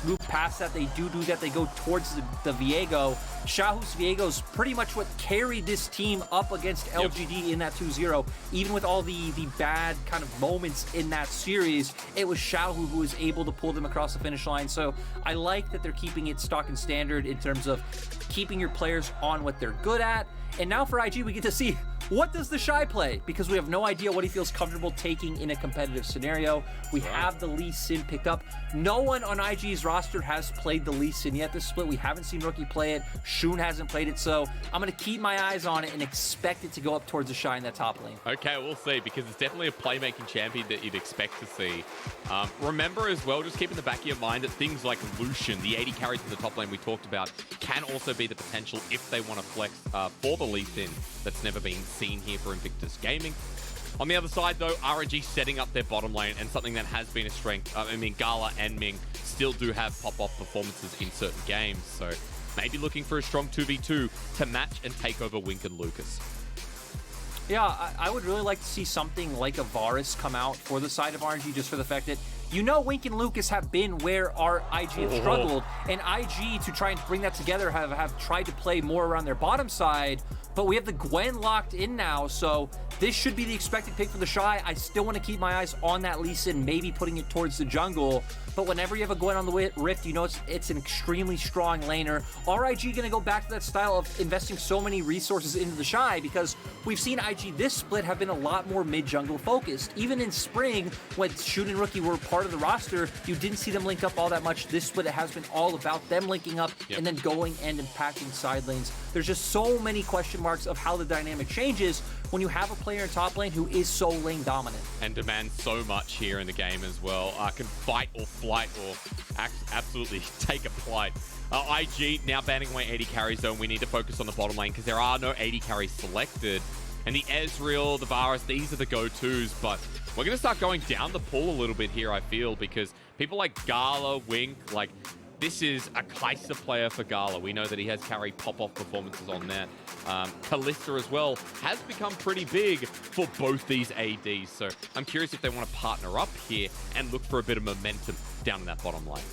move past that. They do that. They go towards the Viego. Xiaohu's Viego is pretty much what carried this team up against LGD in that 2-0. Even with all the bad kind of moments in that series, it was Xiaohu who was able to pull them across the finish line. So I like that they're keeping it stock and standard in terms of keeping your players on what they're good at. And now for IG, we get to see, what does TheShy play? Because we have no idea what he feels comfortable taking in a competitive scenario. We have the Lee Sin picked up. No one on IG's roster has played the Lee Sin yet this split. We haven't seen Rookie play it. Shun hasn't played it. So I'm going to keep my eyes on it and expect it to go up towards TheShy in that top lane. Okay, we'll see, because it's definitely a playmaking champion that you'd expect to see. Remember as well, just keep in the back of your mind that things like Lucian, the 80 carries in the top lane we talked about, can also be the potential if they want to flex for the Lee Sin. That's never been seen here for Invictus Gaming. On the other side, though, RNG setting up their bottom lane, and something that has been a strength. I mean, Gala and Ming still do have pop-off performances in certain games, so maybe looking for a strong 2v2 to match and take over Wink and Lucas. Yeah, I would really like to see something like a Varus come out for the side of RNG, just for the fact that, you know, Wink and Lucas have been where our IG have struggled, and IG, to try and bring that together, have tried to play more around their bottom side, but we have the Gwen locked in now, so this should be the expected pick for TheShy. I still want to keep my eyes on that Lee Sin, maybe putting it towards the jungle, but whenever you have a Gwen on the Rift, you know it's an extremely strong laner. RIG going to go back to that style of investing so many resources into TheShy, because we've seen IG this split have been a lot more mid-jungle focused. Even in spring, when Shun and Rookie were part of the roster, you didn't see them link up all that much. This split, it has been all about them linking up and then going and impacting side lanes. There's just so many question marks of how the dynamic changes when you have a player in top lane who is so lane dominant. And demands so much here in the game as well. Can fight or flight or absolutely take a flight. IG now banning away 80 carries, though, and we need to focus on the bottom lane because there are no 80 carries selected. And the Ezreal, the Varus, these are the go-tos, but we're going to start going down the pool a little bit here, I feel, because people like Gala, Wink, like, this is a Kai'Sa player for Gala. We know that he has carried pop-off performances on that. Kalista as well has become pretty big for both these ADs. So I'm curious if they want to partner up here and look for a bit of momentum down in that bottom lane.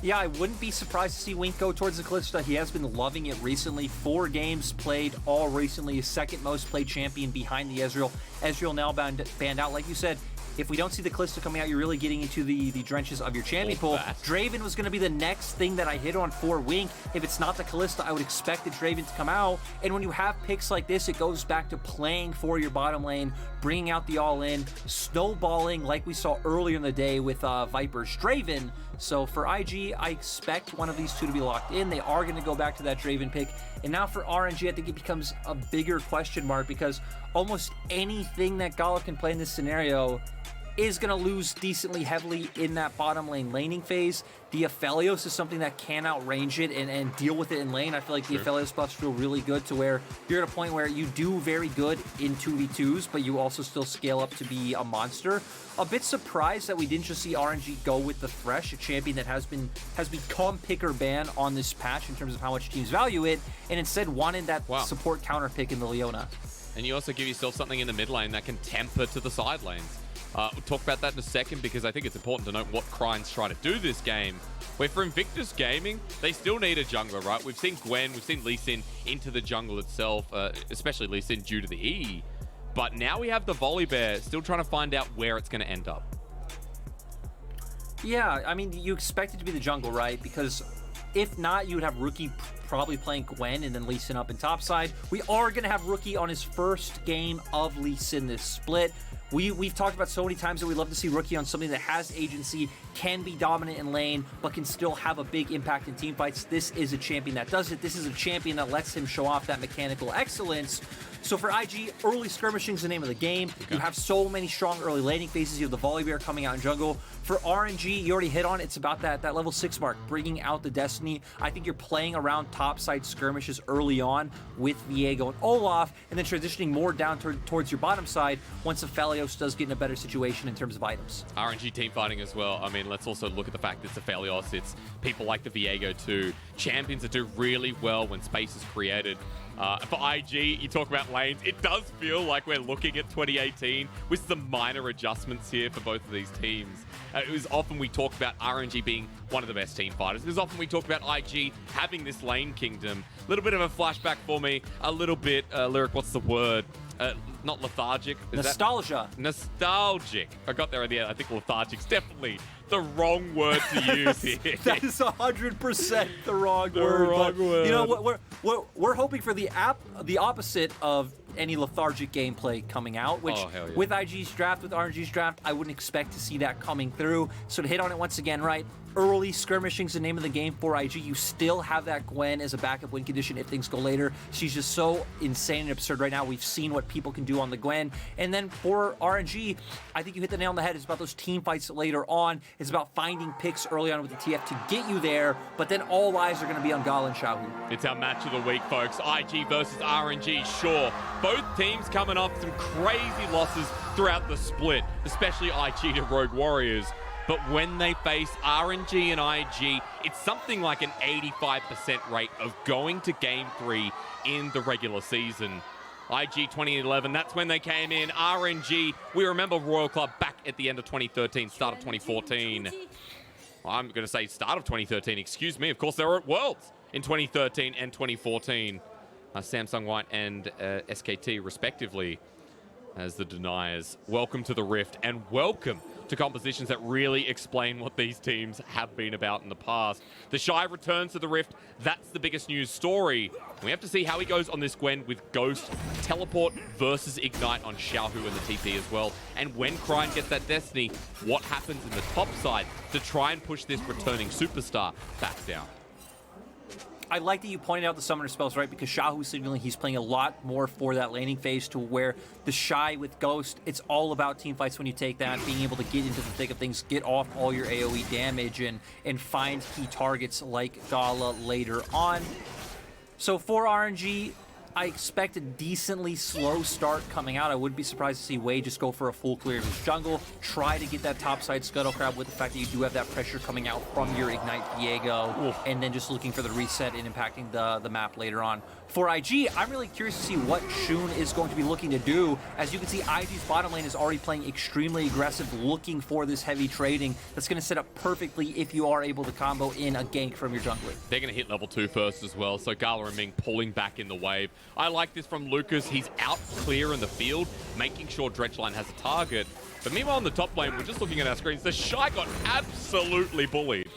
Yeah, I wouldn't be surprised to see Wink go towards the Kalista. He has been loving it recently. 4 games played all recently. His second most played champion behind the Ezreal. Ezreal now banned out. Like you said, if we don't see the Kalista coming out, you're really getting into the drenches of your champion pool. Draven was going to be the next thing that I hit on for Wink. If it's not the Kalista, I would expect the Draven to come out. And when you have picks like this, it goes back to playing for your bottom lane, bringing out the all-in, snowballing like we saw earlier in the day with Viper's Draven. So for IG, I expect one of these two to be locked in. They are going to go back to that Draven pick. And now for RNG, I think it becomes a bigger question mark, because almost anything that Gala can play in this scenario is going to lose decently heavily in that bottom lane laning phase. The Aphelios is something that can outrange it and deal with it in lane. I feel like the Aphelios buffs feel really good to where you're at a point where you do very good in 2v2s, but you also still scale up to be a monster. A bit surprised that we didn't just see RNG go with the Thresh, a champion that has become pick or ban on this patch in terms of how much teams value it, and instead wanted that support counter pick in the Leona. And you also give yourself something in the mid lane that can temper to the side lanes. We'll talk about that in a second, because I think it's important to note what Cryin's trying to do this game. Where for Invictus Gaming, they still need a jungler, right? We've seen Gwen, we've seen Lee Sin into the jungle itself, especially Lee Sin due to the E. But now we have the Volibear, still trying to find out where it's going to end up. Yeah, I mean, you expect it to be the jungle, right? Because if not, you would have Rookie probably playing Gwen and then Lee Sin up in topside. We are going to have Rookie on his first game of Lee Sin this split. We've talked about so many times that we love to see Rookie on something that has agency, can be dominant in lane, but can still have a big impact in team fights. This is a champion that does it. This is a champion that lets him show off that mechanical excellence. So for IG, early skirmishing is the name of the game. You have so many strong early laning phases. You have the Volibear coming out in jungle. For RNG, you already hit on it. It's about that level 6 mark, bringing out the Destiny. I think you're playing around topside skirmishes early on with Viego and Olaf, and then transitioning more down towards your bottom side once Aphelios does get in a better situation in terms of items. RNG team fighting as well. I mean, let's also look at the fact that it's Aphelios. It's people like the Viego too. Champions that do really well when space is created. For IG, you talk about lanes. It does feel like we're looking at 2018 with some minor adjustments here for both of these teams. It was often we talk about RNG being one of the best team fighters. It was often we talk about IG having this lane kingdom. A little bit of a flashback for me. A little bit, Lyric, what's the word? Not lethargic. Nostalgia. Nostalgic. I got there at the end. I think lethargic's definitely the wrong word to use here. That is 100% the wrong word. You know what? We're hoping for the opposite of any lethargic gameplay coming out, which with IG's draft, with RNG's draft, I wouldn't expect to see that coming through. So to hit on it once again, right? Early skirmishing's the name of the game for IG. You still have that Gwen as a backup win condition if things go later. She's just so insane and absurd right now. We've seen what people can do on the Gwen. And then for RNG, I think you hit the nail on the head. It's about those team fights later on. It's about finding picks early on with the TF to get you there, but then all eyes are going to be on Gala and Xiaohu. It's our match of the week, folks. IG versus RNG, sure. Both teams coming off some crazy losses throughout the split, especially IG to Rogue Warriors. But when they face RNG and IG, it's something like an 85% rate of going to Game 3 in the regular season. IG 2011, that's when they came in. RNG, we remember Royal Club back at the end of 2013, start of 2014. I'm going to say start of 2013, excuse me. Of course, they were at Worlds in 2013 and 2014. Samsung White and SKT, respectively, as the deniers. Welcome to the Rift, and welcome to compositions that really explain what these teams have been about in the past. TheShy returns to the Rift. That's the biggest news story. We have to see how he goes on this Gwen with Ghost, Teleport versus Ignite on Xiaohu and the TP as well. And when Cryin gets that Destiny, what happens in the top side to try and push this returning superstar back down? I like that you pointed out the summoner spells, right? Because Xiaohu's signaling he's playing a lot more for that laning phase, to where TheShy with Ghost, it's all about team fights when you take that, being able to get into the thick of things, get off all your AoE damage, and find key targets like Gala later on. So for RNG, I expect a decently slow start coming out. I wouldn't be surprised to see Wei just go for a full clear of his jungle, try to get that topside scuttle crab with the fact that you do have that pressure coming out from your Ignite Viego, and then just looking for the reset and impacting the map later on. For IG, I'm really curious to see what Shun is going to be looking to do. As you can see, IG's bottom lane is already playing extremely aggressive, looking for this heavy trading. That's going to set up perfectly if you are able to combo in a gank from your jungler. They're going to hit level 2 first as well, so Gala and Ming pulling back in the wave. I like this from Lucas. He's out clear in the field, making sure Dredgeline has a target. But meanwhile, on the top lane, we're just looking at our screens. TheShy got absolutely bullied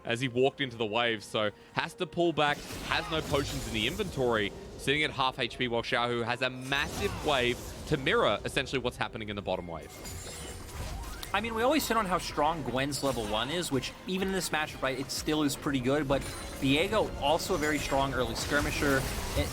as he walked into the wave, so has to pull back, has no potions in the inventory, sitting at half HP while Xiaohu has a massive wave to mirror essentially what's happening in the bottom wave. I mean, we always hit on how strong Gwen's level 1 is, which even in this matchup, right, it still is pretty good, but Viego, also a very strong early skirmisher.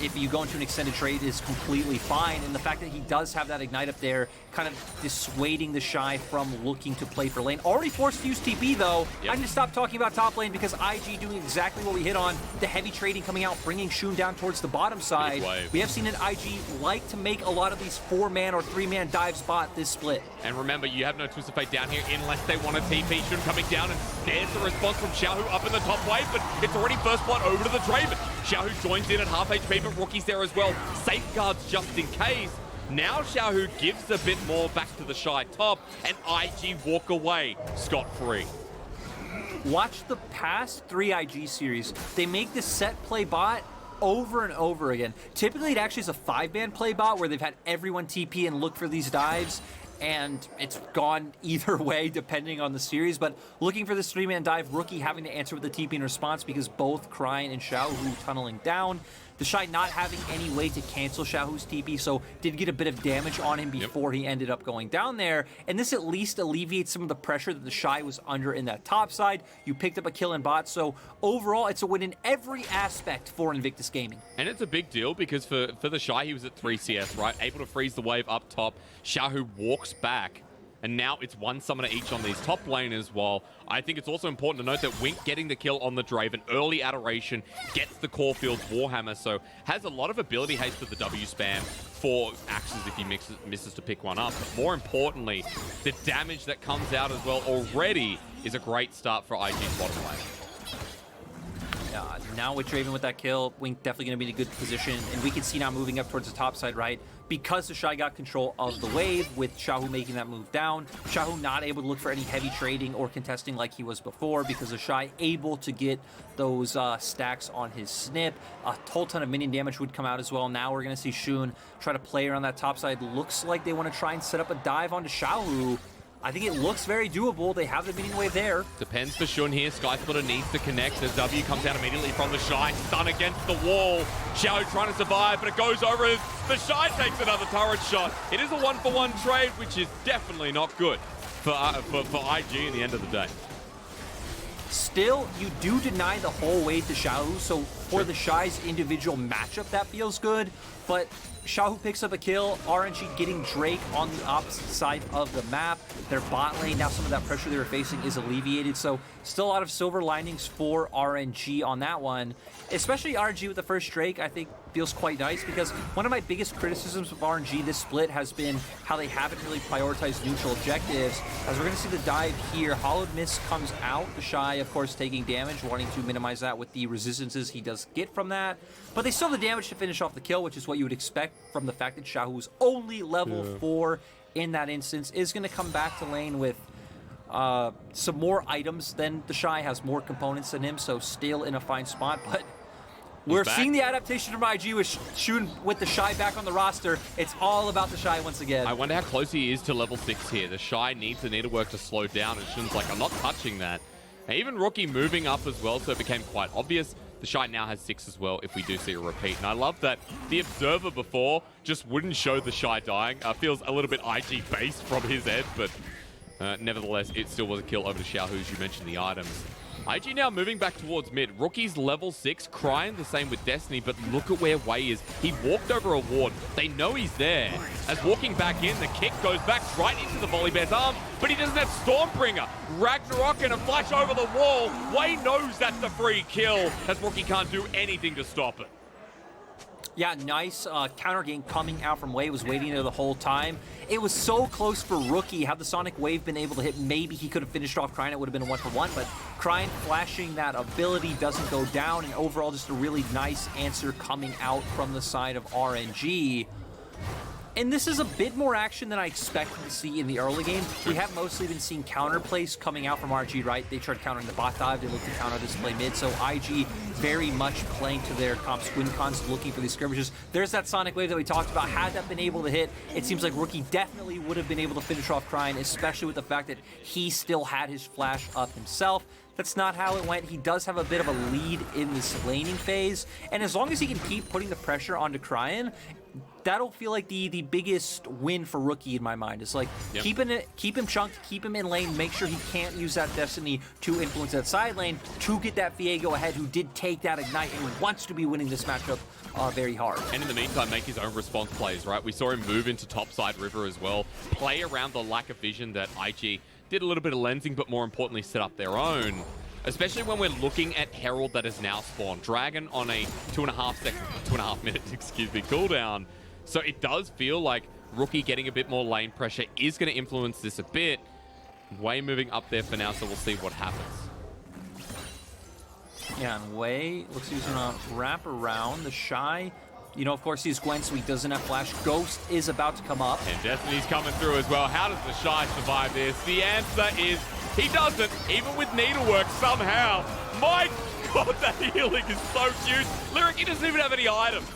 If you go into an extended trade, is completely fine, and the fact that he does have that Ignite up there, kind of dissuading TheShy from looking to play for lane. Already forced to use TP, though. I need to stop talking about top lane because IG doing exactly what we hit on, the heavy trading coming out, bringing Shun down towards the bottom side. We have seen an IG like to make a lot of these 4-man or 3-man dives bot this split. And remember, you have no Twisted Fate down here unless they want a TP. Shun coming down and scares the response from Xiaohu up in the top wave, but it's already first blood over to the Draven. Xiaohu joins in at half HP, but Rookie's there as well. Safeguards just in case. Now Xiaohu gives a bit more back to TheShy top, and IG walk away scot-free. Watch the past 3 IG series. They make this set play bot over and over again. Typically, it actually is a 5-man play bot where they've had everyone TP and look for these dives, and it's gone either way depending on the series. But looking for this 3-man dive, Rookie having to answer with the TP in response because both Cryin and Xiaohu tunneling down. TheShy not having any way to cancel Xiaohu's TP, so did get a bit of damage on him before he ended up going down there. And this at least alleviates some of the pressure that TheShy was under in that top side. You picked up a kill in bot, so overall it's a win in every aspect for Invictus Gaming. And it's a big deal because for TheShy, he was at 3 CS, right? Able to freeze the wave up top. Xiaohu walks back. And now it's one summoner each on these top laners, while I think it's also important to note that Wink getting the kill on the Draven, early adoration, gets the Caulfield's Warhammer, so has a lot of ability haste with the W spam for axes if he misses to pick one up. But more importantly, the damage that comes out as well already is a great start for IG's bottom lane. now with Draven with that kill, Wink definitely going to be in a good position. And we can see now moving up towards the top side, right? Because TheShy got control of the wave with Xiaohu making that move down. Xiaohu not able to look for any heavy trading or contesting like he was before because TheShy able to get those stacks on his snip. A whole ton of minion damage would come out as well. Now we're going to see Shun try to play around that top side. Looks like they want to try and set up a dive onto Xiaohu. I think it looks very doable. They have the minion wave there. Depends for Shun here. Skysplitter needs to connect. The W comes out immediately from TheShy. Stun against the wall. Xiaohu trying to survive, but it goes over. TheShy takes another turret shot. It is a 1-for-1 trade, which is definitely not good for IG in the end of the day. Still, you do deny the whole way to Xiaohu, so for TheShy's individual matchup, that feels good, but Xiaohu picks up a kill, RNG getting Drake on the opposite side of the map. Their bot lane, now some of that pressure they were facing is alleviated, so still a lot of silver linings for RNG on that one. Especially RNG with the first Drake, I think feels quite nice because one of my biggest criticisms of RNG this split has been how they haven't really prioritized neutral objectives. As we're going to see the dive here, Hollowed Mist comes out. TheShy, of course, taking damage, wanting to minimize that with the resistances he does get from that. But they still have the damage to finish off the kill, which is what you would expect from the fact that Xiaohu's only level 4 in that instance. Is going to come back to lane with some more items than TheShy, has more components than him, so still in a fine spot, but we're seeing the adaptation from IG with Shun with TheShy back on the roster. It's all about TheShy once again. I wonder how close he is to level 6 here. TheShy needs the needlework to slow down, and Shun's like, I'm not touching that. And even Rookie moving up as well, so it became quite obvious. TheShy now has 6 as well if we do see a repeat. And I love that the Observer before just wouldn't show TheShy dying. Feels a little bit IG-based from his end, but nevertheless, it still was a kill over to Xiaohu, as you mentioned the items. IG now moving back towards mid. Rookie's level 6, Cryin the same with Destiny, but look at where Wei is. He walked over a ward. They know he's there. As walking back in, the kick goes back right into the Volibear's arm, but he doesn't have Stormbringer. Ragnarok and a flash over the wall. Wei knows that's a free kill, as Rookie can't do anything to stop it. Yeah, nice counter game coming out from Wei. Was waiting there the whole time. It was so close for Rookie. Had the Sonic Wave been able to hit, maybe he could have finished off Cryin. It would have been a 1-for-1, but Cryin flashing that ability doesn't go down, and overall just a really nice answer coming out from the side of RNG. And this is a bit more action than I expected to see in the early game. We have mostly been seeing counter plays coming out from RG, right? They tried countering the bot dive, they looked to counter this play mid, so IG very much playing to their comps, win cons, looking for these skirmishes. There's that Sonic Wave that we talked about. Had that been able to hit, it seems like Rookie definitely would have been able to finish off Cryin, especially with the fact that he still had his flash up himself. That's not how it went. He does have a bit of a lead in this laning phase, and as long as he can keep putting the pressure onto Cryin, that'll feel like the biggest win for Rookie in my mind. It's like keep him chunked, keep him in lane, make sure he can't use that Destiny to influence that side lane to get that Viego ahead, who did take that Ignite and wants to be winning this matchup very hard. And in the meantime, make his own response plays, right? We saw him move into topside river as well, play around the lack of vision that IG did a little bit of lensing, but more importantly, set up their own. Especially when we're looking at Herald that has now spawned. Dragon on a 2.5 minutes, cooldown. So it does feel like Rookie getting a bit more lane pressure is going to influence this a bit. Wei moving up there for now, so we'll see what happens. Yeah, and Wei looks like he's going to wrap around. TheShy, you know, of course, he's Gwen, so he doesn't have flash. Ghost is about to come up. And Destiny's coming through as well. How does TheShy survive this? The answer is he doesn't, even with needlework somehow. My God, that healing is so cute. Lyric, he doesn't even have any items.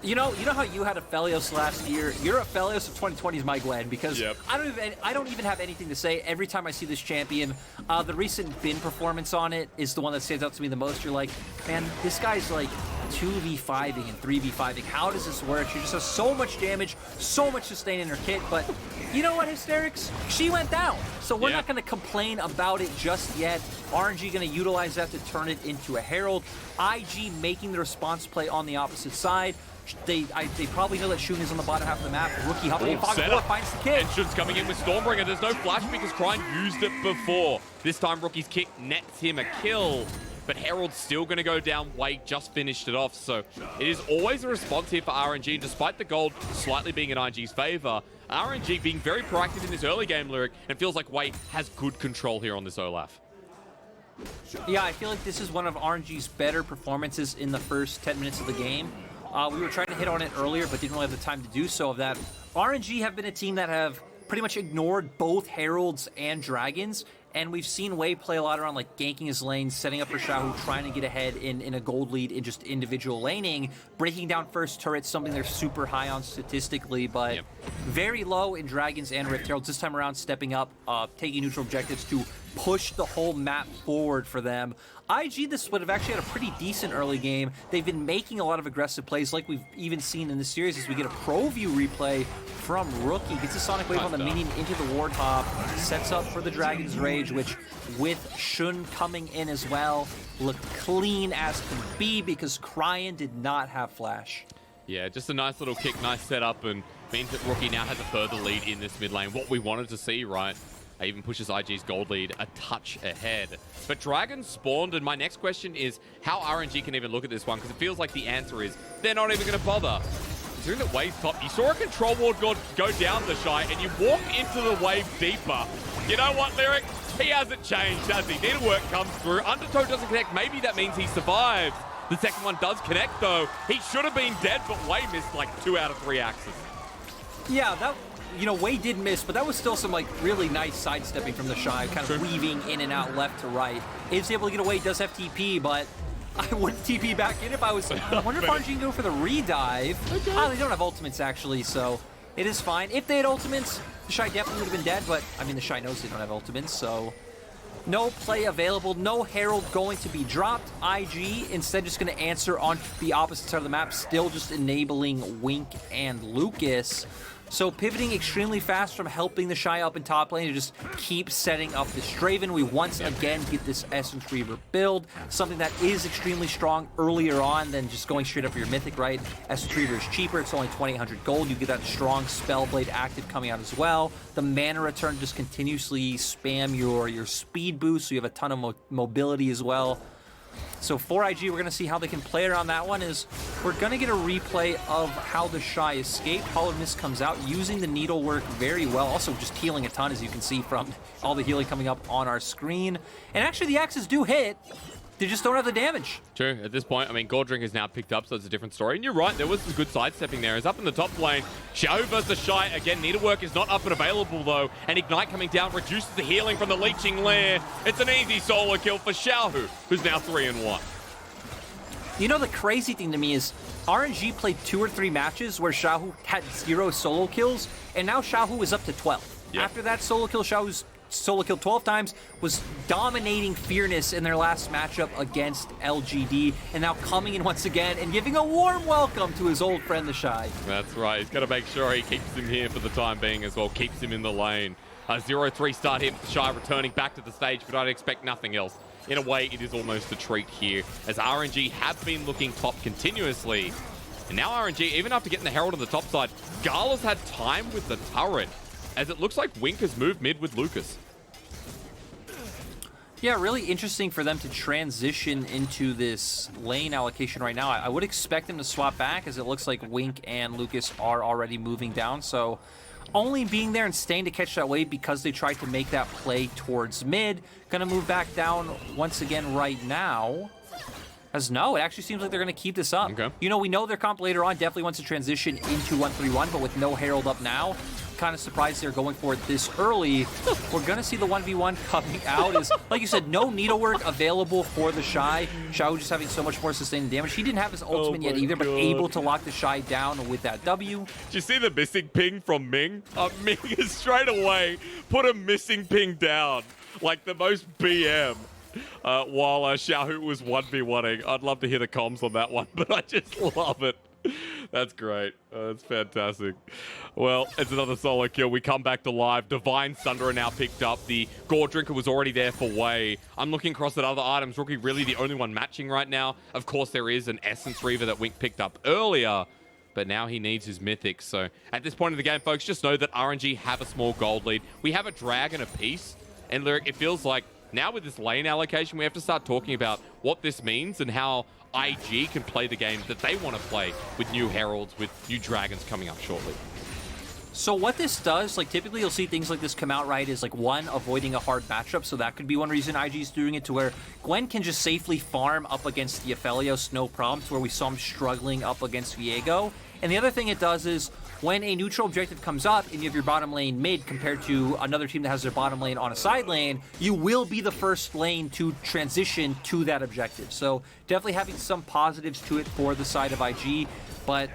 You know how you had Aphelios last year? Your Aphelios of 2020 is my Gwen, because I don't even have anything to say. Every time I see this champion, the recent bin performance on it is the one that stands out to me the most. You're like, man, this guy's like 2v5ing and 3v5ing. How does this work? She just has so much damage, so much sustain in her kit, but you know what, Hysterics? She went down, so we're not going to complain about it just yet. RNG going to utilize that to turn it into a Herald. IG making the response play on the opposite side. They probably know that Shun is on the bottom half of the map. Rookie hopping in, finds the kick. And Shun's coming in with Stormbringer. There's no flash because Cryin used it before. This time Rookie's kick nets him a kill. But Herald's still going to go down. Wei just finished it off. So it is always a response here for RNG. Despite the gold slightly being in IG's favor, RNG being very proactive in this early game, Lyric, and it feels like Wei has good control here on this Olaf. Yeah, I feel like this is one of RNG's better performances in the first 10 minutes of the game. We were trying to hit on it earlier, but didn't really have the time to do so of that. RNG have been a team that have pretty much ignored both Heralds and Dragons, and we've seen Wei play a lot around like ganking his lanes, setting up for Xiaohu, trying to get ahead in a gold lead in just individual laning, breaking down first turrets, something they're super high on statistically, but very low in Dragons and Rift Heralds. This time around, stepping up, taking neutral objectives to push the whole map forward for them. IG this split have actually had a pretty decent early game. They've been making a lot of aggressive plays like we've even seen in the series as we get a pro view replay from Rookie. Gets a Sonic Wave on the minion into the ward top, sets up for the Dragon's Rage, which with Shun coming in as well, looked clean as can be because Cryin did not have flash. Yeah, just a nice little kick, nice setup, and means that Rookie now has a further lead in this mid lane. What we wanted to see, right? Even pushes IG's gold lead a touch ahead. But Dragon spawned, and my next question is how RNG can even look at this one, because it feels like the answer is they're not even going to bother. Considering that wave top, you saw a control ward go down TheShy, and you walk into the wave deeper. You know what, Lyric? He hasn't changed, has he? Needlework comes through. Undertow doesn't connect. Maybe that means he survives. The second one does connect, though. He should have been dead, but Wei missed like 2 out of 3 axes. Yeah, that... You know, Wei did miss, but that was still some, like, really nice sidestepping from TheShy, kind of weaving in and out left to right. Is able to get away, does have TP, but I wouldn't TP back in if I was... I wonder if RNG can go for the redive. Okay. Oh, they don't have ultimates, actually, so it is fine. If they had ultimates, TheShy definitely would have been dead, but, I mean, TheShy knows they don't have ultimates, so... No play available, no Herald going to be dropped. IG instead just going to answer on the opposite side of the map, still just enabling Wink and Lucas. So pivoting extremely fast from helping TheShy up in top lane to just keep setting up this Draven. We once again get this Essence Reaver build, something that is extremely strong earlier on than just going straight up for your Mythic, right? Essence Reaver is cheaper, it's only 2,800 gold. You get that strong Spellblade active coming out as well. The mana return just continuously spam your speed boost, so you have a ton of mobility as well. So for IG, we're going to see how they can play around that one. Is we're going to get a replay of how TheShy escaped. Hollow Mist comes out using the needlework very well. Also just healing a ton, as you can see from all the healing coming up on our screen. And actually the axes do hit. They just don't have the damage. True. At this point, I mean, Gold Drink is now picked up, so it's a different story. And you're right, there was some good sidestepping there. It's up in the top lane. Xiaohu versus TheShy. Again, Needlework is not up and available, though. And Ignite coming down reduces the healing from the Leeching Lair. It's an easy solo kill for Xiaohu, who's now 3-1. You know, the crazy thing to me is RNG played 2 or 3 matches where Xiaohu had 0 solo kills, and now Xiaohu is up to 12. Yep. After that solo kill, Xiaohu's solo kill 12 times, was dominating Fearness in their last matchup against LGD, and now coming in once again and giving a warm welcome to his old friend TheShy. That's right. He's got to make sure he keeps him here for the time being as well, keeps him in the lane. 0-3 start here for TheShy, returning back to the stage, but I'd expect nothing else. In a way, it is almost a treat here, as RNG have been looking top continuously. And now RNG, even after getting the Herald on the top side, Gala's had time with the turret, as it looks like Wink has moved mid with Lucas. Yeah, really interesting for them to transition into this lane allocation right now. I would expect them to swap back, as it looks like Wink and Lucas are already moving down. So only being there and staying to catch that wave because they tried to make that play towards mid. Gonna move back down once again right now. As no, it actually seems like they're going to keep this up. Okay. You know, we know their comp later on definitely wants to transition into 1-3-1, but with no Herald up now, kind of surprised they're going for it this early. We're going to see the 1v1 coming out. Is, like you said, no needlework available for TheShy. Xiaohu just having so much more sustained damage. He didn't have his ultimate yet either, but able to lock TheShy down with that W. Did you see the missing ping from Ming? Ming is straight away put a missing ping down, like the most BM. While Xiaohu was 1v1ing. I'd love to hear the comms on that one, but I just love it. That's great. That's fantastic. Well, it's another solo kill. We come back to live. Divine Sunder now picked up. The Gore Drinker was already there for Wei. I'm looking across at other items. Rookie really the only one matching right now. Of course, there is an Essence Reaver that Wink picked up earlier, but now he needs his Mythic. So at this point in the game, folks, just know that RNG have a small gold lead. We have a dragon apiece, and Lyric, it feels like now with this lane allocation, we have to start talking about what this means and how IG can play the game that they want to play with new Heralds, with new Dragons coming up shortly. So what this does, like typically you'll see things like this come out, right, is like one, avoiding a hard matchup. So that could be one reason IG's doing it, to where Gwen can just safely farm up against the Aphelios, no problem, to where we saw him struggling up against Viego. And the other thing it does is when a neutral objective comes up and you have your bottom lane mid compared to another team that has their bottom lane on a side lane, you will be the first lane to transition to that objective. So definitely having some positives to it for the side of IG, but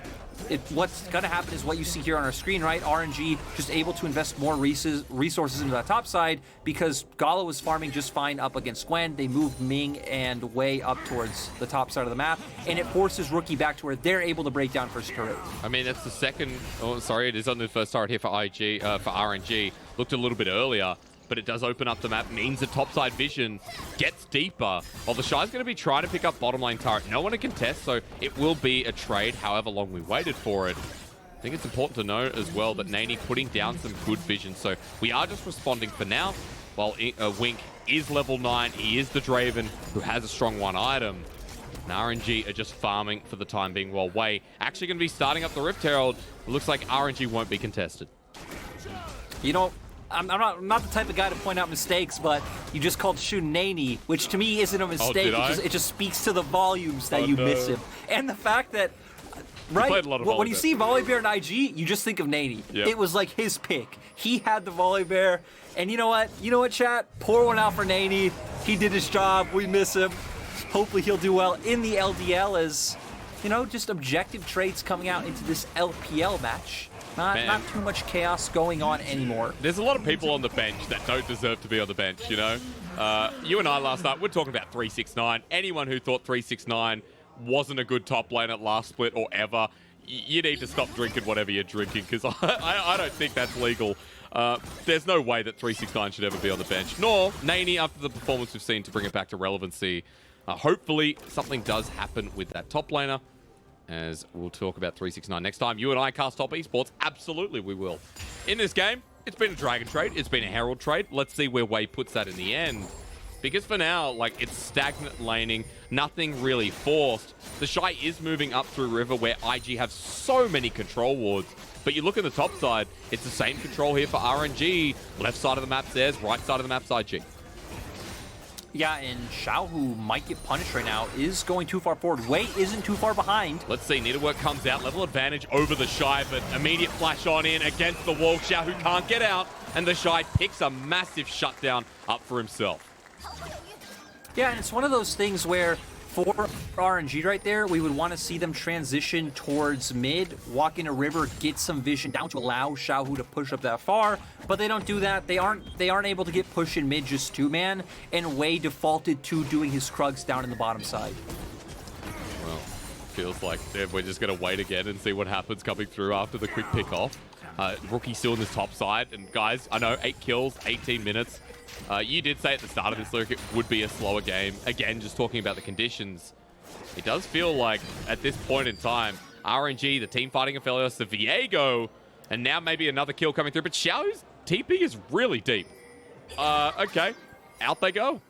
what's going to happen is what you see here on our screen, right? RNG just able to invest more resources into that top side because Gala was farming just fine up against Gwen. They moved Ming and Wei up towards the top side of the map, and it forces Rookie back to where they're able to break down first turret. I mean, that's the second... Oh, sorry, it is on the first turret here for for RNG. Looked a little bit earlier, but it does open up the map, means the topside vision gets deeper. Well, TheShy's going to be trying to pick up bottom lane turret. No one to contest, so it will be a trade, however long we waited for it. I think it's important to note as well that Nani putting down some good vision, so we are just responding for now. While Wink is level 9, he is the Draven who has a strong one item. And RNG are just farming for the time being, while Wei actually going to be starting up the Rift Herald. It looks like RNG won't be contested. You know, I'm not the type of guy to point out mistakes, but you just called Shu Nani, which to me isn't a mistake. It just speaks to the volumes that you miss him. And the fact that, right, when you see Volibear and IG, you just think of Nani. Yep. It was like his pick. He had the Volibear, and you know what? You know what, chat? Pour one out for Nani. He did his job. We miss him. Hopefully he'll do well in the LDL as, you know, just objective trades coming out into this LPL match. Not too much chaos going on anymore. There's a lot of people on the bench that don't deserve to be on the bench, you know? You and I last night, we're talking about 369. Anyone who thought 369 wasn't a good top lane at last split or ever, you need to stop drinking whatever you're drinking, because I don't think that's legal. There's no way that 369 should ever be on the bench, nor Nani after the performance we've seen to bring it back to relevancy. Hopefully something does happen with that top laner, as we'll talk about 369 next time. You and I cast top esports. Absolutely, we will. In this game, it's been a Dragon trade. It's been a Herald trade. Let's see where Wei puts that in the end. Because for now, like, it's stagnant laning. Nothing really forced. TheShy is moving up through River, where IG have so many control wards. But you look at the top side, it's the same control here for RNG. Left side of the map's theirs, right side of the map's IG. Yeah, and Xiaohu might get punished right now, is going too far forward. Wei isn't too far behind. Let's see, Needlework comes out, level advantage over TheShy, but immediate flash on in against the wall. Xiaohu can't get out, and TheShy picks a massive shutdown up for himself. Yeah, and it's one of those things where for RNG right there, we would want to see them transition towards mid, walk in a river, get some vision down to allow Xiaohu to push up that far, but they don't do that. They aren't able to get pushed in mid just two-man, and Wei defaulted to doing his Krugs down in the bottom side. Well, feels like we're just going to wait again and see what happens coming through after the quick pick off. Rookie still on this top side, and guys, I know 8 kills, 18 minutes. You did say at the start of this, Luke, it would be a slower game. Again, just talking about the conditions. It does feel like, at this point in time, RNG, the team fighting Aphelios, the Viego, and now maybe another kill coming through. But Xiaohu's TP is really deep. Okay. Out they go.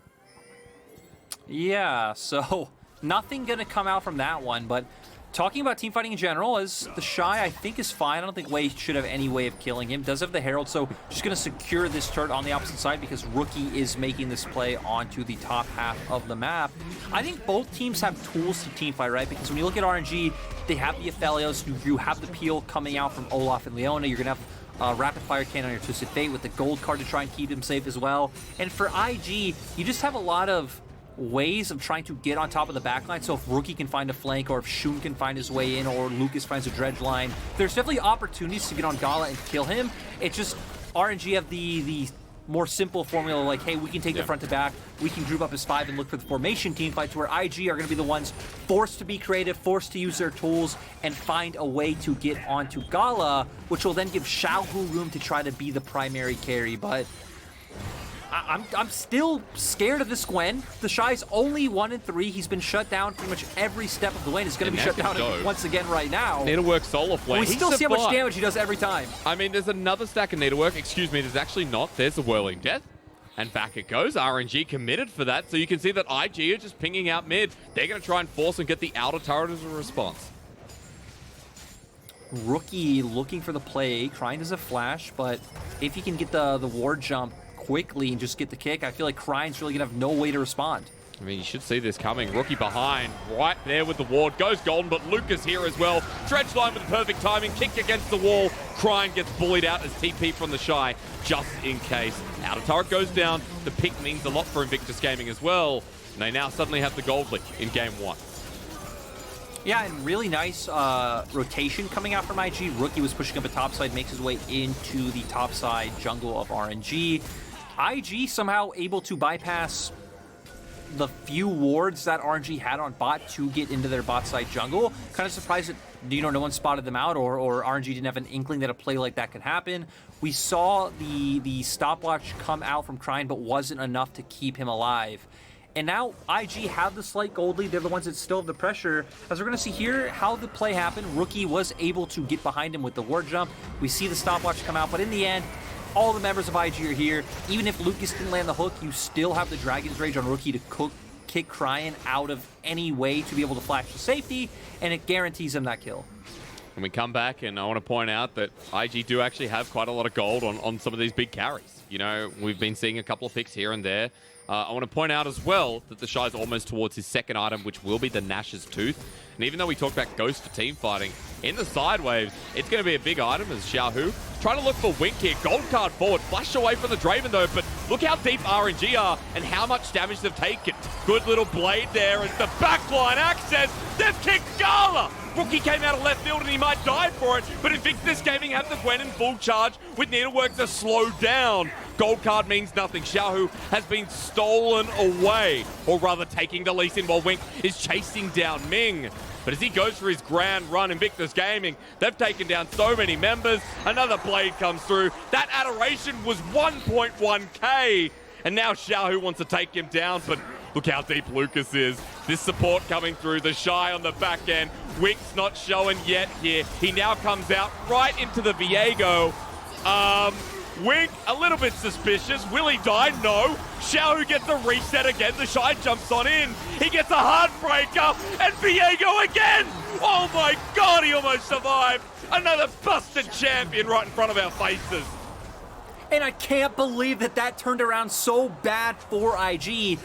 Yeah, so nothing going to come out from that one, but talking about team fighting in general, as TheShy, I think, is fine. I don't think Wei should have any way of killing him. Does have the Herald, so just going to secure this turret on the opposite side because Rookie is making this play onto the top half of the map. I think both teams have tools to team fight, right? Because when you look at RNG, they have the Aphelios, you have the peel coming out from Olaf and Leona. You're going to have Rapid Fire Cannon on your Twisted Fate with the gold card to try and keep him safe as well. And for IG, you just have a lot of ways of trying to get on top of the backline. So if Rookie can find a flank, or if Shun can find his way in, or Lucas finds a dredge line, there's definitely opportunities to get on Gala and kill him. It's just RNG have the more simple formula, like, hey, we can take the front to back, we can group up as 5 and look for the formation team fights, where IG are going to be the ones forced to be creative, forced to use their tools, and find a way to get onto Gala, which will then give Xiaohu room to try to be the primary carry. But I'm still scared of this Gwen. TheShy's only 1-3. He's been shut down pretty much every step of the way. He's going to be shut down once again right now. Needlework solo flame. We still see how much damage he does every time. I mean, there's another stack of Needlework. Excuse me, there's actually not. There's the Whirling Death. And back it goes. RNG committed for that. So you can see that IG are just pinging out mid. They're going to try and force and get the outer turret as a response. Rookie looking for the play. Cryin does a flash, but if he can get the ward jump quickly and just get the kick, I feel like Cryine's really gonna have no way to respond. I mean, you should see this coming. Rookie behind, right there with the ward. Goes golden, but Lucas here as well. Dredge line with the perfect timing. Kick against the wall. Cryin gets bullied out as TP from TheShy, just in case. Outer turret goes down. The pick means a lot for Invictus Gaming as well. And they now suddenly have the gold lead in game 1. Yeah, and really nice rotation coming out from IG. Rookie was pushing up a top side, makes his way into the top side jungle of RNG. IG somehow able to bypass the few wards that RNG had on bot to get into their bot side jungle. Kind of surprised that, no one spotted them out, or RNG didn't have an inkling that a play like that could happen. We saw the stopwatch come out from Cryin, but wasn't enough to keep him alive. And now IG have the slight gold lead. They're the ones that still have the pressure. As we're going to see here, how the play happened. Rookie was able to get behind him with the ward jump. We see the stopwatch come out, but in the end, all the members of IG are here. Even if Lucas didn't land the hook, you still have the Dragon's Rage on Rookie to kick Cryin out of any way to be able to flash to safety, and it guarantees him that kill. And we come back, and I want to point out that IG do actually have quite a lot of gold on some of these big carries. We've been seeing a couple of picks here and there. I want to point out as well that TheShy is almost towards his second item, which will be the Nash's Tooth. And even though we talked about Ghost for team fighting, in the side waves, it's going to be a big item as Xiaohu trying to look for Wink here. Gold card forward, flashed away from the Draven though, but look how deep RNG are and how much damage they've taken. Good little blade there as the backline access. They've kicked Gala. Rookie came out of left field and he might die for it, but Invictus Gaming have the Gwen in full charge with needlework to slow down. Gold card means nothing. Xiaohu has been stolen away, or rather taking the lease in while Wink is chasing down Ming. But as he goes for his grand run, Invictus Gaming, they've taken down so many members. Another blade comes through. That adoration was 1.1k. And now Xiaohu wants to take him down, but look how deep Lucas is. This support coming through, TheShy on the back end. Wink's not showing yet here. He now comes out right into the Viego. Wink, a little bit suspicious. Will he die? No. Xiaohu gets a reset again. TheShy jumps on in. He gets a heartbreaker. And Viego again. Oh my God, he almost survived. Another busted champion right in front of our faces. And I can't believe that turned around so bad for IG.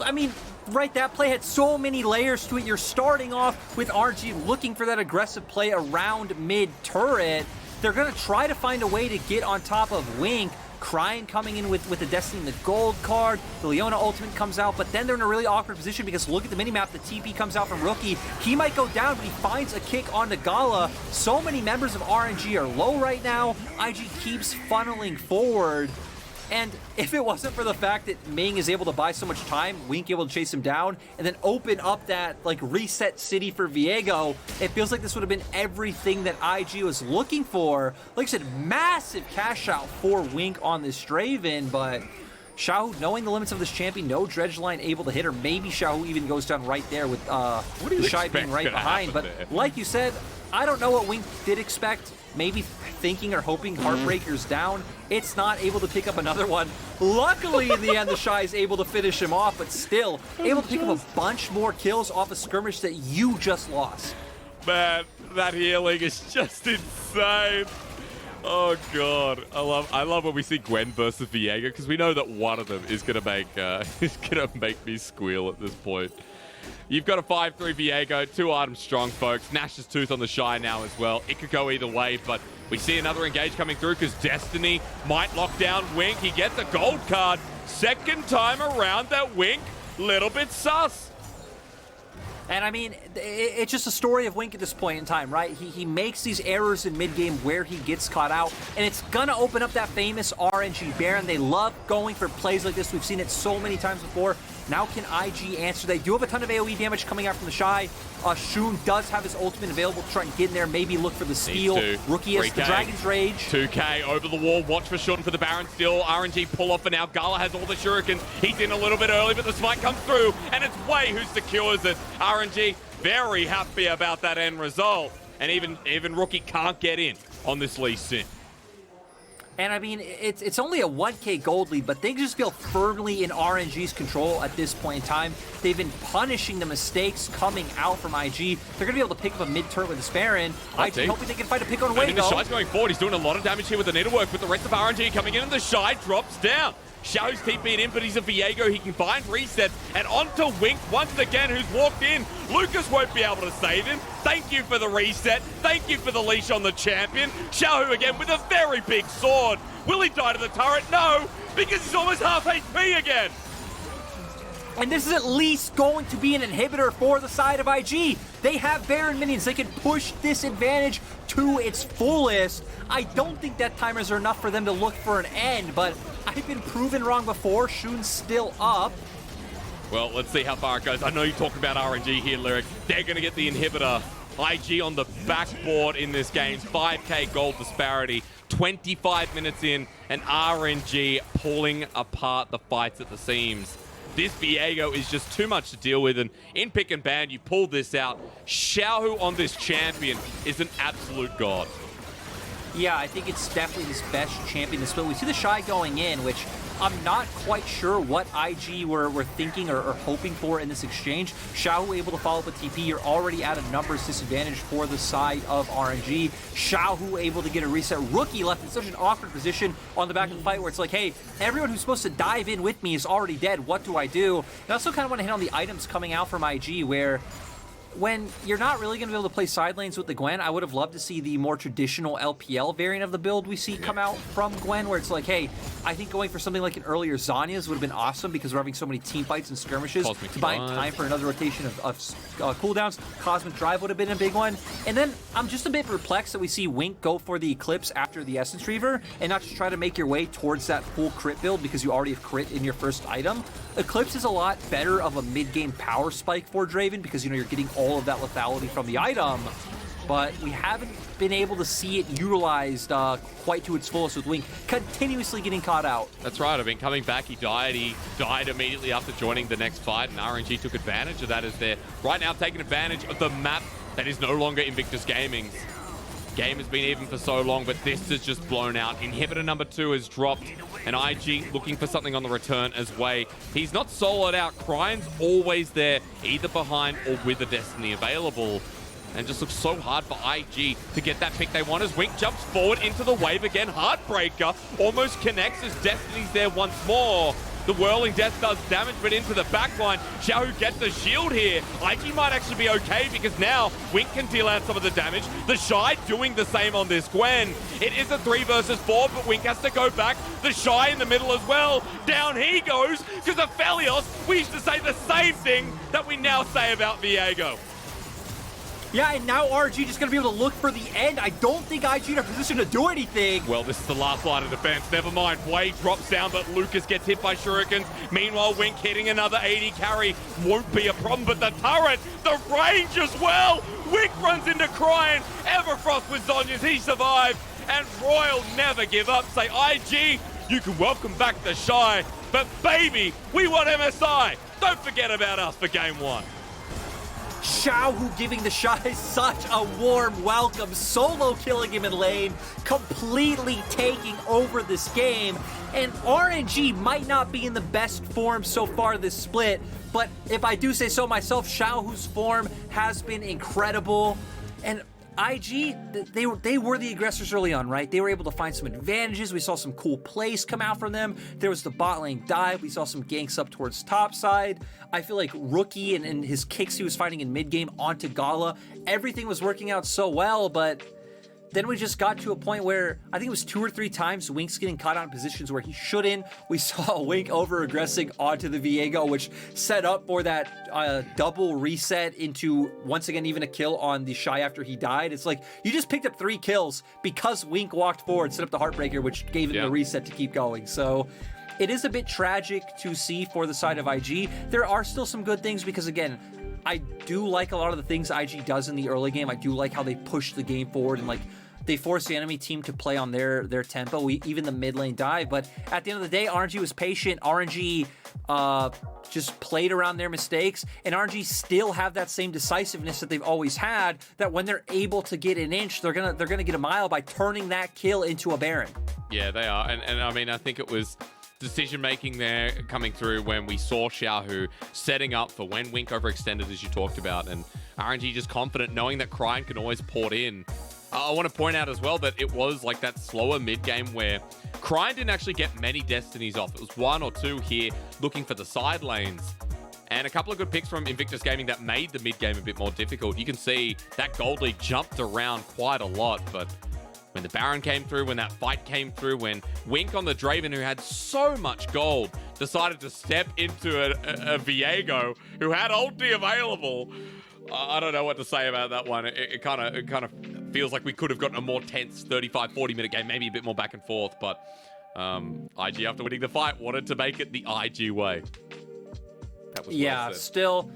I mean, right, that play had so many layers to it. You're starting off with RNG looking for that aggressive play around mid-turret. They're going to try to find a way to get on top of Wink. Cryin coming in with the Destiny and the gold card. The Leona ultimate comes out, but then they're in a really awkward position because look at the minimap. The TP comes out from Rookie. He might go down, but he finds a kick onto Gala. So many members of RNG are low right now. IG keeps funneling forward. And if it wasn't for the fact that Ming is able to buy so much time, Wink able to chase him down, and then open up that reset city for Viego, it feels like this would have been everything that IG was looking for. Like I said, massive cash out for Wink on this Draven, but Xiaohu, knowing the limits of this champion, no dredge line able to hit her. Maybe Xiaohu even goes down right there with TheShy being right behind. But like you said, I don't know what Wink did expect. Maybe thinking or hoping Heartbreaker's down. It's not able to pick up another one. Luckily, in the end, TheShy is able to finish him off, but still able to pick up a bunch more kills off a skirmish that you just lost. Man, that healing is just insane. Oh God, I love when we see Gwen versus Viego because we know that one of them is gonna make me squeal at this point. You've got a 5-3 Viego, 2 items strong, folks. Nash's Tooth on TheShy now as well. It could go either way, but we see another engage coming through because Destiny might lock down Wink. He gets a gold card. Second time around that Wink, little bit sus. And I mean, it's just a story of Wink at this point in time, right? He makes these errors in mid-game where he gets caught out, and it's gonna open up that famous RNG Baron. They love going for plays like this. We've seen it so many times before. Now can IG answer? They do have a ton of AoE damage coming out from TheShy. Shun does have his ultimate available to try and get in there, maybe look for the steal. Rookie has the Dragon's Rage. 2k over the wall, watch for Shun for the Baron steal. RNG pull off for now. Gala has all the shurikens. He's in a little bit early, but the smite comes through, and it's Wei who secures it. RNG very happy about that end result, and even Rookie can't get in on this Lee Sin. And I mean, it's only a 1k gold lead, but things just feel firmly in RNG's control at this point in time. They've been punishing the mistakes coming out from IG. They're going to be able to pick up a mid-turn with this Baron. IG hoping they can find a pick on Viego. TheShy's going forward. He's doing a lot of damage here with the needlework, but the rest of RNG coming in, and TheShy drops down. Xiaohu's TP'd in, but he's a Viego. He can find reset. And onto Wink once again, who's walked in. Lucas won't be able to save him. Thank you for the reset. Thank you for the leash on the champion. Xiaohu again with a very big sword. Will he die to the turret? No, because he's almost half HP again. And this is at least going to be an inhibitor for the side of IG. They have Baron minions. They can push this advantage to its fullest. I don't think that timers are enough for them to look for an end, but I've been proven wrong before. Shun's still up. Well, let's see how far it goes. I know you talk about RNG here, Lyric. They're going to get the inhibitor. IG on the backboard in this game. 5k gold disparity. 25 minutes in, and RNG pulling apart the fights at the seams. This Viego is just too much to deal with, and in pick and ban, you pull this out. Xiaohu on this champion is an absolute god. Yeah, I think it's definitely his best champion in the split. We see TheShy going in, which I'm not quite sure what IG were thinking or hoping for in this exchange. Xiaohu able to follow up with TP. You're already at a numbers disadvantage for the side of RNG. Xiaohu able to get a reset. Rookie left in such an awkward position on the back of the fight where it's like, hey, everyone who's supposed to dive in with me is already dead. What do I do? And I also kind of want to hit on the items coming out from IG where when you're not really going to be able to play side lanes with the Gwen, I would have loved to see the more traditional LPL variant of the build we see come out from Gwen, where it's like, hey, I think going for something like an earlier Zanya's would have been awesome because we're having so many team fights and skirmishes to buy time for another rotation of cooldowns. Cosmic Drive would have been a big one. And then I'm just a bit perplexed that we see Wink go for the Eclipse after the Essence Reaver and not just try to make your way towards that full crit build because you already have crit in your first item. Eclipse is a lot better of a mid-game power spike for Draven because, you know, you're getting all of that lethality from the item, but we haven't been able to see it utilized quite to its fullest with Wink continuously getting caught out. That's right. I mean, coming back, he died immediately after joining the next fight, and RNG took advantage of that as they're right now taking advantage of the map that is no longer Invictus Gaming's. Game has been even for so long, but this has just blown out. Inhibitor number 2 has dropped, and IG looking for something on the return as well. He's not soloed out. Cryin's always there, either behind or with the Destiny available. And just looks so hard for IG to get that pick they want as Wink jumps forward into the wave again. Heartbreaker almost connects as Destiny's there once more. The Whirling Death does damage, but into the backline. Xiaohu gets the shield here. IG might actually be okay because now Wink can deal out some of the damage. TheShy doing the same on this Gwen. It is a 3 versus 4, but Wink has to go back. TheShy in the middle as well. Down he goes because Aphelios, we used to say the same thing that we now say about Viego. Yeah, and now RNG just going to be able to look for the end. I don't think IG in a position to do anything. Well, this is the last line of defense. Never mind. Wade drops down, but Lucas gets hit by shurikens. Meanwhile, Wink hitting another 80 carry won't be a problem, but the turret, the range as well. Wink runs into Cryin. Everfrost with Zonia's. He survived. And Royal never give up. Say, IG, you can welcome back TheShy, but baby, we want MSI. Don't forget about us for game 1. Xiaohu giving TheShy such a warm welcome, solo killing him in lane, completely taking over this game. And RNG might not be in the best form so far this split, but if I do say so myself, Xiaohu's form has been incredible. And IG, they were the aggressors early on, right? They were able to find some advantages. We saw some cool plays come out from them. There was the bot lane dive. We saw some ganks up towards top side. I feel like Rookie and his kicks he was finding in mid game onto Gala, everything was working out so well, but then we just got to a point where I think it was 2 or 3 times Wink's getting caught out in positions where he shouldn't. We saw Wink over-aggressing onto the Viego, which set up for that double reset into, once again, even a kill on the TheShy after he died. It's like, you just picked up 3 kills because Wink walked forward, set up the Heartbreaker, which gave him the reset to keep going. So it is a bit tragic to see for the side of IG. There are still some good things because, again, I do like a lot of the things IG does in the early game. I do like how they push the game forward and, like, they force the enemy team to play on their tempo, even the mid lane dive. But at the end of the day, RNG was patient. RNG just played around their mistakes, and RNG still have that same decisiveness that they've always had, that when they're able to get an inch, they're gonna get a mile by turning that kill into a Baron. Yeah, they are. And I mean, I think it was decision-making there coming through when we saw Xiaohu setting up for when Wink overextended, as you talked about, and RNG just confident knowing that Cryin can always port in. I want to point out as well that it was like that slower mid-game where Cryin didn't actually get many Destinies off. It was 1 or 2 here looking for the side lanes. And a couple of good picks from Invictus Gaming that made the mid-game a bit more difficult. You can see that gold lead jumped around quite a lot, but when the Baron came through, when that fight came through, when Wink on the Draven, who had so much gold, decided to step into a Viego, who had ulti available, I don't know what to say about that one. It kind of feels like we could have gotten a more tense 35, 40-minute game, maybe a bit more back and forth, but IG, after winning the fight, wanted to make it the IG way. That was yeah, well said. still,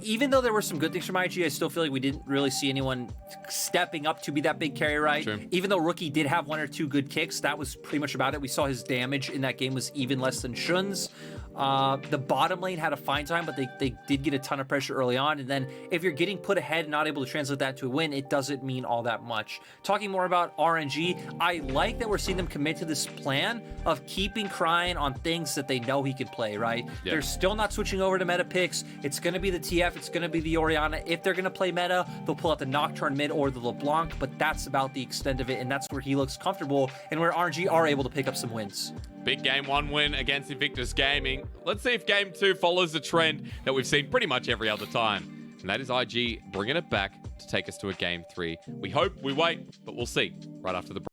even though there were some good things from IG, I still feel like we didn't really see anyone stepping up to be that big carry, right? True. Even though Rookie did have 1 or 2 good kicks, that was pretty much about it. We saw his damage in that game was even less than Shun's. The bottom lane had a fine time, but they did get a ton of pressure early on. And then if you're getting put ahead and not able to translate that to a win, it doesn't mean all that much. Talking more about RNG, I like that we're seeing them commit to this plan of keeping Cryin on things that they know he can play, right? Yeah. They're still not switching over to meta picks. It's going to be the TF. It's going to be the Orianna. If they're going to play meta, they'll pull out the Nocturne mid or the LeBlanc, but that's about the extent of it, and that's where he looks comfortable and where RNG are able to pick up some wins. Big game 1 win against Invictus Gaming. Let's see if game 2 follows the trend that we've seen pretty much every other time. And that is IG bringing it back to take us to a game 3. We hope, we wait, but we'll see right after the break.